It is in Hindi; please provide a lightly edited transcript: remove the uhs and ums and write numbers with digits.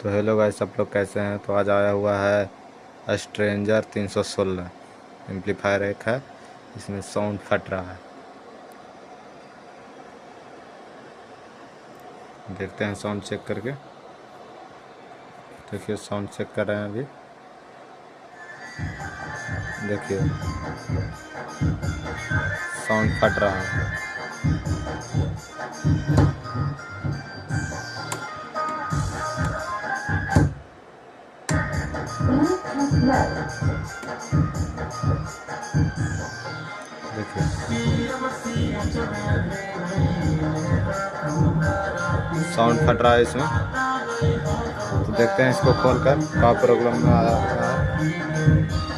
तो हेलो गाइस, सब लोग कैसे हैं। तो आज आया हुआ है स्ट्रेंजर 316 एम्पलीफायर एक है, इसमें साउंड फट रहा है। देखते हैं साउंड चेक करके। देखिए साउंड चेक कर रहे हैं अभी। देखिए साउंड फट रहा है। देखिए साउंड फट रहा है इसमें। तो देखते हैं इसको खोल कर क्या प्रॉब्लम में आया है।